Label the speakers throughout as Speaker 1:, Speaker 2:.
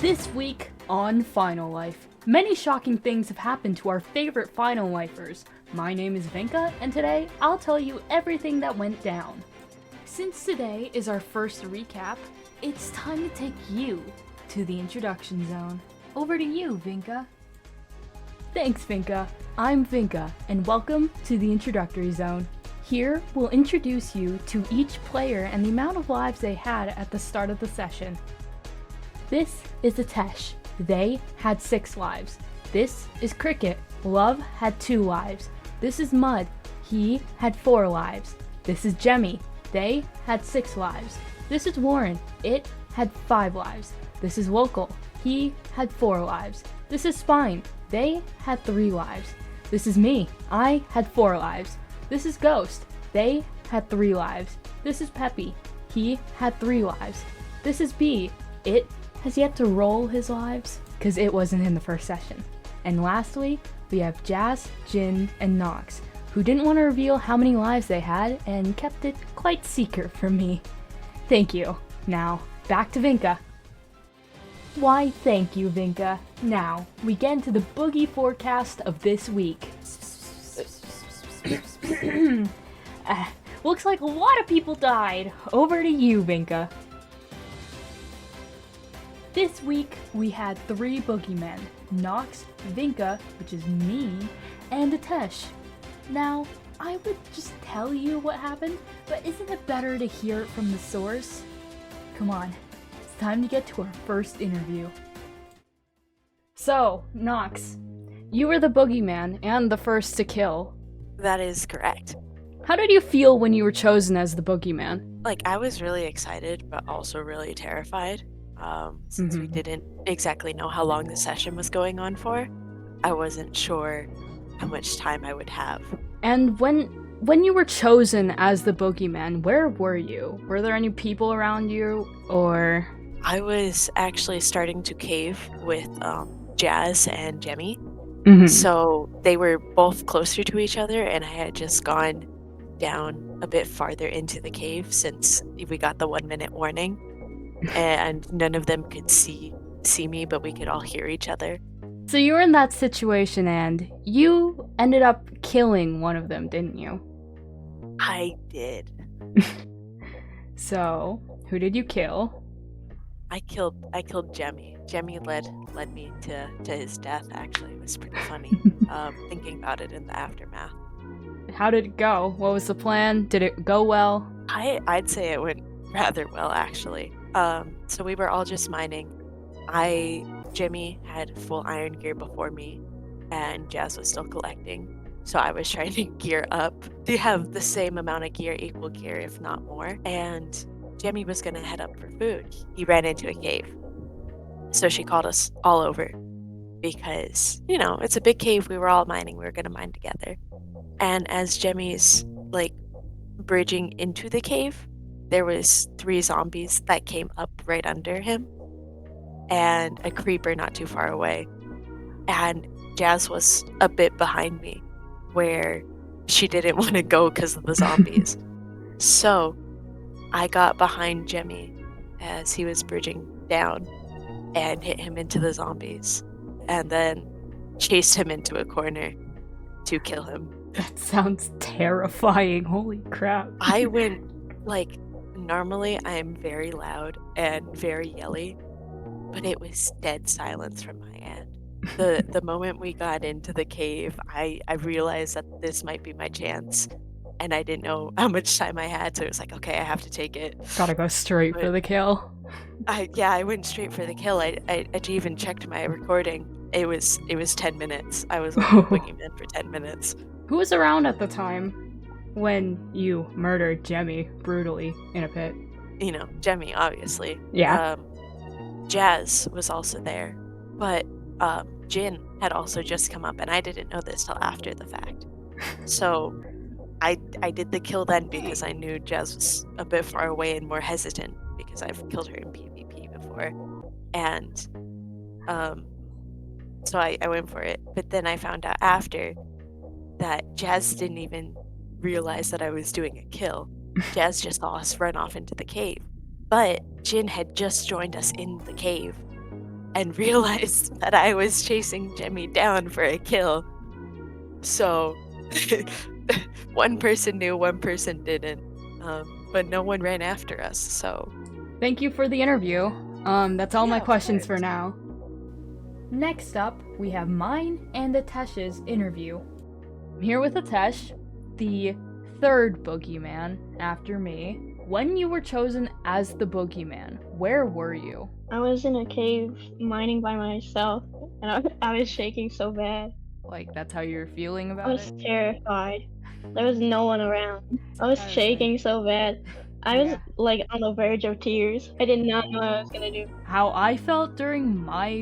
Speaker 1: This week on Final Life, many shocking things have happened to our favorite Final Lifers. My name is Vinca, and today I'll tell you everything that went down. Since today is our first recap, it's time to take you to the introduction zone. Over to you, Vinca. Thanks, Vinca. I'm Vinca, and welcome to the introductory zone. Here, we'll introduce you to each player and the amount of lives they had at the start of the session. This is Atesh. They had 6 lives. This is Cricket. Love had 2 lives. This is Mud. He had 4 lives. This is Gemmy. They had 6 lives. This is Warren. It had 5 lives. This is Local. He had 4 lives. This is Spine. They had 3 lives. This is me. I had 4 lives. This is Ghost. They had 3 lives. This is Peppi. He had 3 lives. This is B. It has yet to roll his lives, because it wasn't in the first session. And lastly, we have Jazz, Jin, and Knox, who didn't want to reveal how many lives they had and kept it quite secret from me. Thank you. Now, back to Vinca. Why, thank you, Vinca. Now, we get into the Boogie Forecast of this week. Looks like a lot of people died. Over to you, Vinca. This week, we had 3 boogeymen, Knox, Vinca, which is me, and Attesh. Now, I would just tell you what happened, but isn't it better to hear it from the source? Come on, it's time to get to our first interview. So, Knox, you were the boogeyman and the first to kill.
Speaker 2: That is correct.
Speaker 1: How did you feel when you were chosen as the boogeyman?
Speaker 2: I was really excited, but also really terrified. Since we didn't exactly know how long the session was going on for, I wasn't sure how much time I would have.
Speaker 1: And when you were chosen as the boogeyman, where were you? Were there any people around you, or...?
Speaker 2: I was actually starting to cave with Jazz and Gemmy. So they were both closer to each other, and I had just gone down a bit farther into the cave since we got the 1-minute warning. And none of them could see me, but we could all hear each other.
Speaker 1: So you were in that situation, and you ended up killing one of them, didn't you?
Speaker 2: I did.
Speaker 1: So, who did you kill?
Speaker 2: I killed Gemmy. Gemmy led me to his death, actually. It was pretty funny, thinking about it in the aftermath.
Speaker 1: How did it go? What was the plan? Did it go well?
Speaker 2: I'd say it went rather well, actually. So we were all just mining. Gemmy had full iron gear before me, and Jazz was still collecting. So I was trying to gear up to have the same amount of gear, equal gear, if not more. And Gemmy was gonna head up for food. He ran into a cave. So she called us all over because, it's a big cave. We were all mining. We were gonna mine together. And as Gemmy's, bridging into the cave, there was 3 zombies that came up right under him, and a creeper not too far away. And Jazz was a bit behind me, where she didn't want to go because of the zombies. So I got behind Gemmy as he was bridging down and hit him into the zombies, and then chased him into a corner to kill him.
Speaker 1: That sounds terrifying. Holy crap.
Speaker 2: I went, normally I'm very loud and very yelly, but it was dead silence from my end. The moment we got into the cave, I realized that this might be my chance, and I didn't know how much time I had, so it was okay, I have to take it.
Speaker 1: Gotta go straight for the kill.
Speaker 2: I went straight for the kill. I even checked my recording. It was 10 minutes. I was on the boogeyman for 10 minutes.
Speaker 1: Who was around at the time when you murdered Gemmy brutally in a pit?
Speaker 2: Gemmy, obviously.
Speaker 1: Yeah.
Speaker 2: Jazz was also there, but Jin had also just come up, and I didn't know this till after the fact. So I did the kill then because I knew Jazz was a bit far away and more hesitant because I've killed her in PvP before. And so I went for it. But then I found out after that Jazz didn't even realize that I was doing a kill. Jazz just saw us run off into the cave. But Jin had just joined us in the cave. and realized that I was chasing Gemmy down for a kill. So one person knew, one person didn't, but no one ran after us. So
Speaker 1: Thank you for the interview. That's all
Speaker 2: Yeah,
Speaker 1: my
Speaker 2: of
Speaker 1: questions for
Speaker 2: course.
Speaker 1: now. Next up, we have mine and Atesh's interview. I'm here with Atesh, the third boogeyman after me. When you were chosen as the boogeyman, where were you?
Speaker 3: I was in a cave mining by myself, and I was shaking so bad.
Speaker 1: Like, that's how you're feeling
Speaker 3: I
Speaker 1: about
Speaker 3: was
Speaker 1: it?
Speaker 3: terrified. There was no one around. I was
Speaker 1: Surprising.
Speaker 3: shaking so bad. I was
Speaker 1: Yeah.
Speaker 3: like on the verge of tears. I did not know what I was gonna do.
Speaker 1: How I felt during my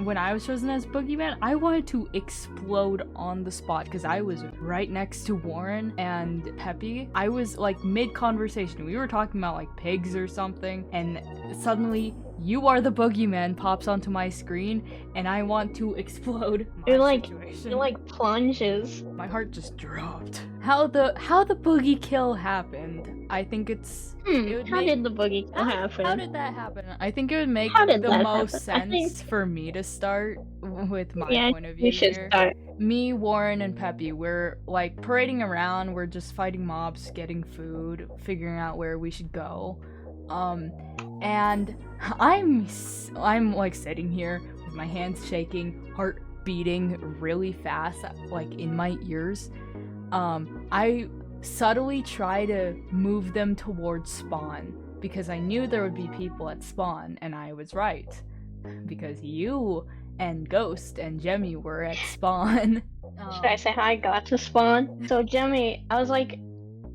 Speaker 1: when I was chosen as boogeyman, I wanted to explode on the spot because I was right next to Warren and Peppi. I was like mid-conversation. We were talking about like pigs or something, and suddenly "You are the boogeyman" pops onto my screen, and I want to explode my situation.
Speaker 3: It like plunges.
Speaker 1: My heart just dropped. How the boogie kill happened? I think it's.
Speaker 3: How did the boogie kill happen?
Speaker 1: How did that happen? I think it would make
Speaker 3: How did
Speaker 1: the
Speaker 3: that
Speaker 1: most
Speaker 3: happen? I
Speaker 1: sense for me to start with my
Speaker 3: Yeah,
Speaker 1: point of view
Speaker 3: we should
Speaker 1: here.
Speaker 3: start.
Speaker 1: Me, Warren, and Peppi, we're like parading around. We're just fighting mobs, getting food, figuring out where we should go. And I'm like sitting here with my hands shaking, heart beating really fast, like in my ears. I subtly try to move them towards spawn because I knew there would be people at spawn, and I was right because you and Ghost and Gemmy were at spawn.
Speaker 3: Should I say how I got to spawn? So Gemmy, I was like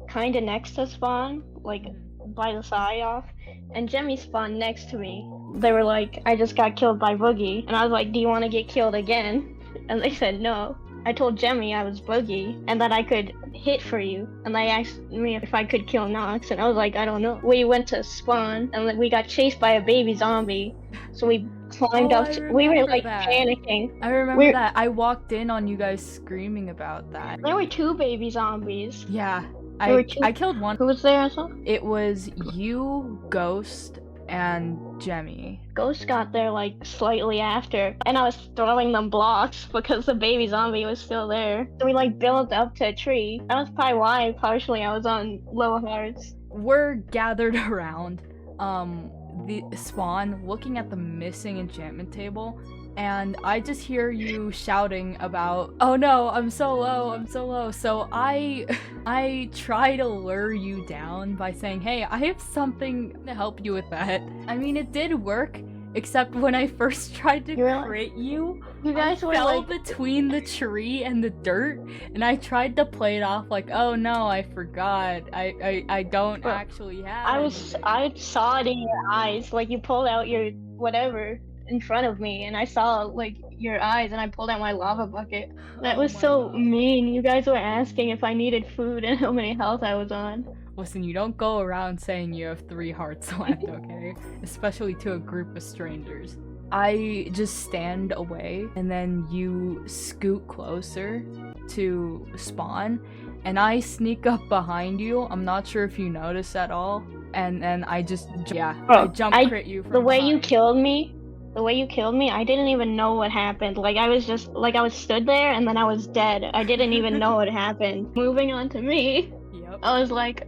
Speaker 3: kind of next to spawn, like by the side off, and Gemmy spawned next to me. They were like, I just got killed by Boogie, and I was like, do you want to get killed again? And they said no. I told Gemmy I was Boogie and that I could hit for you, and they asked me if I could kill Knox, and I was like, I don't know. We went to spawn, and then we got chased by a baby zombie, so we climbed up. We were like panicking.
Speaker 1: I remember that. I walked in on you guys screaming about that.
Speaker 3: There were 2 baby zombies.
Speaker 1: Yeah,
Speaker 3: There were 2.
Speaker 1: I killed one.
Speaker 3: Who was there as well?
Speaker 1: It was you, Ghost, and Gemmy.
Speaker 3: Ghost got there like slightly after, and I was throwing them blocks because the baby zombie was still there. So we like built up to a tree. That was probably why partially I was on low hearts.
Speaker 1: We're gathered around the spawn looking at the missing enchantment table, and I just hear you shouting about, oh no, I'm so low, I'm so low. So I try to lure you down by saying, hey, I have something to help you with that. I mean, it did work, except when I first tried to crit you,
Speaker 3: You guys
Speaker 1: I
Speaker 3: were
Speaker 1: fell
Speaker 3: like
Speaker 1: between the tree and the dirt, and I tried to play it off like, oh no, I forgot. I don't actually have
Speaker 3: I saw it in your eyes. Like you pulled out your whatever in front of me, and I saw like your eyes, and I pulled out my lava bucket. That was so mean. You guys were asking if I needed food and how many health I was on.
Speaker 1: Listen, you don't go around saying you have 3 hearts left, okay? Especially to a group of strangers. I just stand away, and then you scoot closer to spawn, and I sneak up behind you. I'm not sure if you notice at all. And then I just, I jump crit you from
Speaker 3: the way
Speaker 1: behind.
Speaker 3: you killed me, I didn't even know what happened. Like I was just like I was stood there and then I was dead. I didn't even know what happened. Moving on to me.
Speaker 1: Yep.
Speaker 3: I was like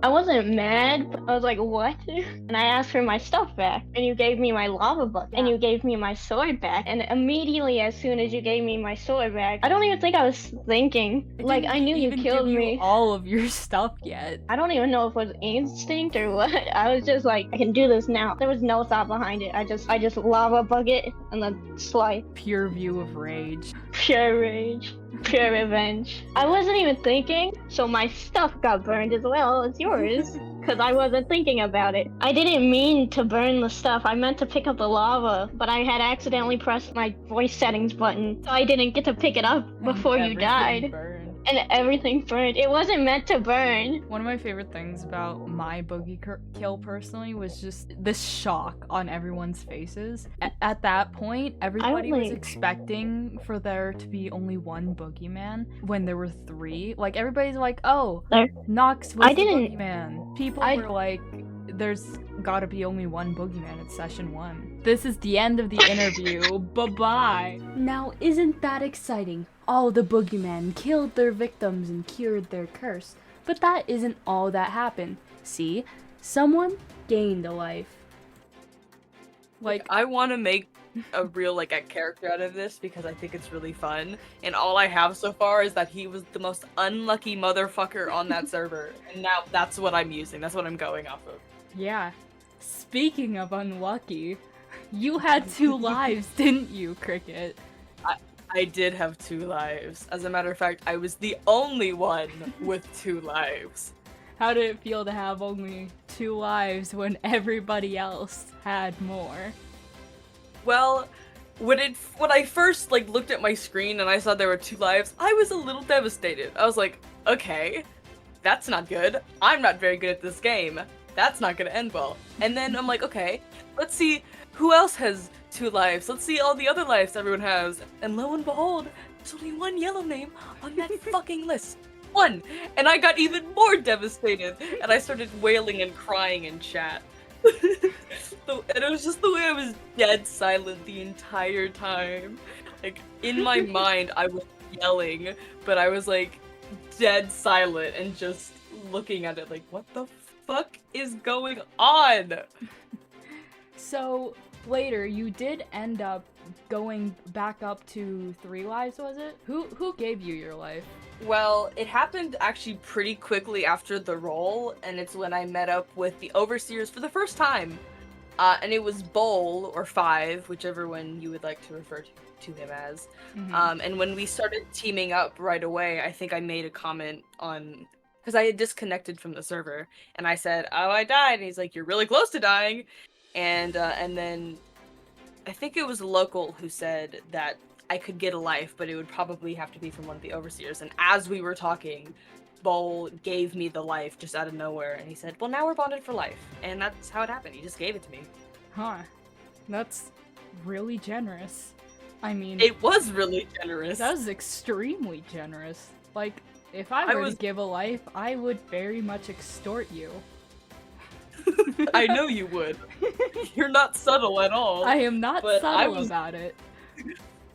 Speaker 3: I wasn't mad, but I was like, what? And I asked for my stuff back, and you gave me my lava bucket, and you gave me my sword back, and immediately as soon as you gave me my sword back, I don't even think I was thinking. Like, I knew you killed me.
Speaker 1: All of your stuff yet.
Speaker 3: I don't even know if it was instinct or what. I was just like, I can do this now. There was no thought behind it. I just lava bucket and then slide.
Speaker 1: Pure view of rage.
Speaker 3: Pure rage. Pure revenge. I wasn't even thinking, so my stuff got burned as well as yours, because I wasn't thinking about it. I didn't mean to burn the stuff. I meant to pick up the lava, but I had accidentally pressed my voice settings button, so I didn't get to pick it up before you died.
Speaker 1: Burned.
Speaker 3: And everything burned. It wasn't meant to burn.
Speaker 1: One of my favorite things about my boogie kill personally was just the shock on everyone's faces. At that point, everybody was expecting for there to be only one boogeyman when there were 3. Like, everybody's like, oh, Knox was the boogeyman. People were like, there's gotta be only one boogeyman. It's session 1. This is the end of the interview. Bye-bye. Now, isn't that exciting? All the boogeymen killed their victims and cured their curse. But that isn't all that happened. See? Someone gained a life.
Speaker 4: Like, I want to make a real, like, a character out of this because I think it's really fun. And all I have so far is that he was the most unlucky motherfucker on that server. And now that's what I'm using. That's what I'm going off of.
Speaker 1: Yeah. Speaking of unlucky, you had 2 lives, didn't you, Cricket?
Speaker 4: I did have 2 lives. As a matter of fact, I was the only one with 2 lives.
Speaker 1: How did it feel to have only 2 lives when everybody else had more?
Speaker 4: Well, when I first like looked at my screen and I saw there were 2 lives, I was a little devastated. I was like, okay, that's not good. I'm not very good at this game. That's not gonna end well. And then I'm like, okay, let's see who else has 2 lives. Let's see all the other lives everyone has. And lo and behold, there's only 1 yellow name on that fucking list. 1! And I got even more devastated. And I started wailing and crying in chat. And it was just the way I was dead silent the entire time. Like, in my mind, I was yelling, but I was like dead silent and just looking at it like, what the fuck is going on?
Speaker 1: So, later, you did end up going back up to 3 lives, was it? Who gave you your life?
Speaker 4: Well, it happened actually pretty quickly after the roll, and it's when I met up with the Overseers for the first time. And it was Bowl, or 5, whichever one you would like to refer to him as.
Speaker 1: Mm-hmm.
Speaker 4: And when we started teaming up right away, I think I made a comment on... Because I had disconnected from the server, and I said, oh, I died, and he's like, you're really close to dying. And then I think it was a local who said that I could get a life, but it would probably have to be from one of the Overseers. And as we were talking, Bowl gave me the life just out of nowhere, and he said, well, now we're bonded for life. And that's how it happened. He just gave it to me.
Speaker 1: Huh. That's really generous. I mean...
Speaker 4: It was really generous.
Speaker 1: That was extremely generous. Like, if I were to give a life, I would very much extort you.
Speaker 4: I know you would. You're not subtle at all.
Speaker 1: I am not subtle about it.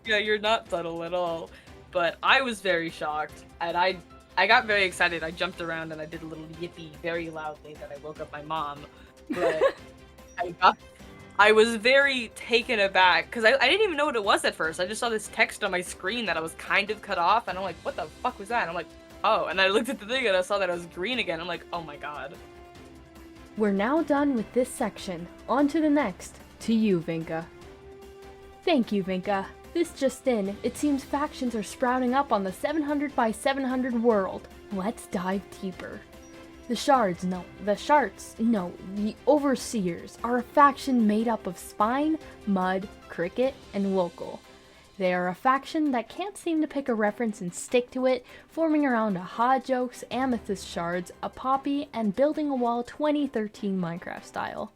Speaker 4: Yeah, you're not subtle at all. But I was very shocked, and I got very excited. I jumped around and I did a little yippee very loudly that I woke up my mom. But I was very taken aback, because I didn't even know what it was at first. I just saw this text on my screen that I was kind of cut off, and I'm like, what the fuck was that? And I'm like, oh, and I looked at the thing and I saw that it was green again. I'm like, oh my god.
Speaker 1: We're now done with this section. On to the next. To you, Vinca. Thank you, Vinca. This just in, it seems factions are sprouting up on the 700 by 700 world. Let's dive deeper. The Overseers are a faction made up of Spine, Mud, Cricket, and Local. They are a faction that can't seem to pick a reference and stick to it, forming around a hot jokes, amethyst shards, a poppy, and building a wall 2013 Minecraft style.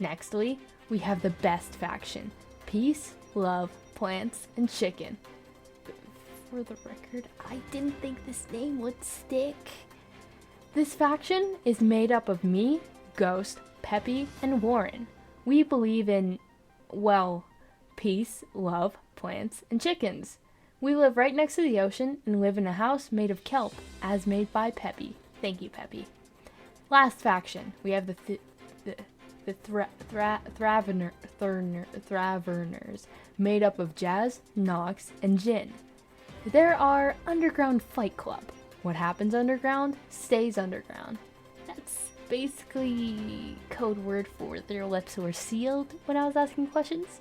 Speaker 1: Nextly, we have the best faction, Peace, Love, Plants, and Chicken. For the record, I didn't think this name would stick. This faction is made up of me, Ghost, Peppi, and Warren. We believe in, well, peace, love, plants, and chickens. We live right next to the ocean and live in a house made of kelp, as made by Peppi. Thank you, Peppi. Last faction, we have the Traverners, made up of Jazz, Knox, and Jin. There are Underground Fight Club. What happens underground stays underground. That's basically code word for their lips were sealed when I was asking questions.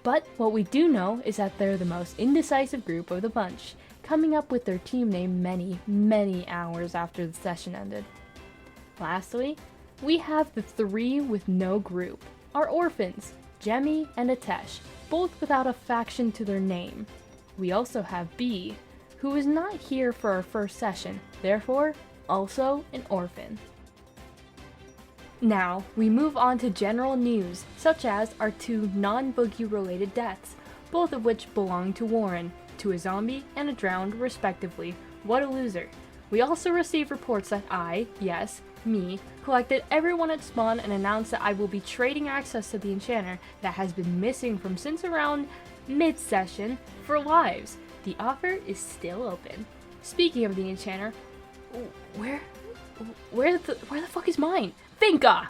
Speaker 1: But what we do know is that they're the most indecisive group of the bunch, coming up with their team name many, many hours after the session ended. Lastly, we have the 3 with no group, our orphans, Gemmy and Atesh, both without a faction to their name. We also have B, who is not here for our first session, therefore also an orphan. Now, we move on to general news, such as our 2 non-boogie related deaths, both of which belong to Warren, to a zombie and a drowned respectively. What a loser. We also received reports that me, collected everyone at spawn and announced that I will be trading access to the enchanter that has been missing from since around mid-session for lives. The offer is still open. Speaking of the enchanter, where the fuck is mine? Vinca!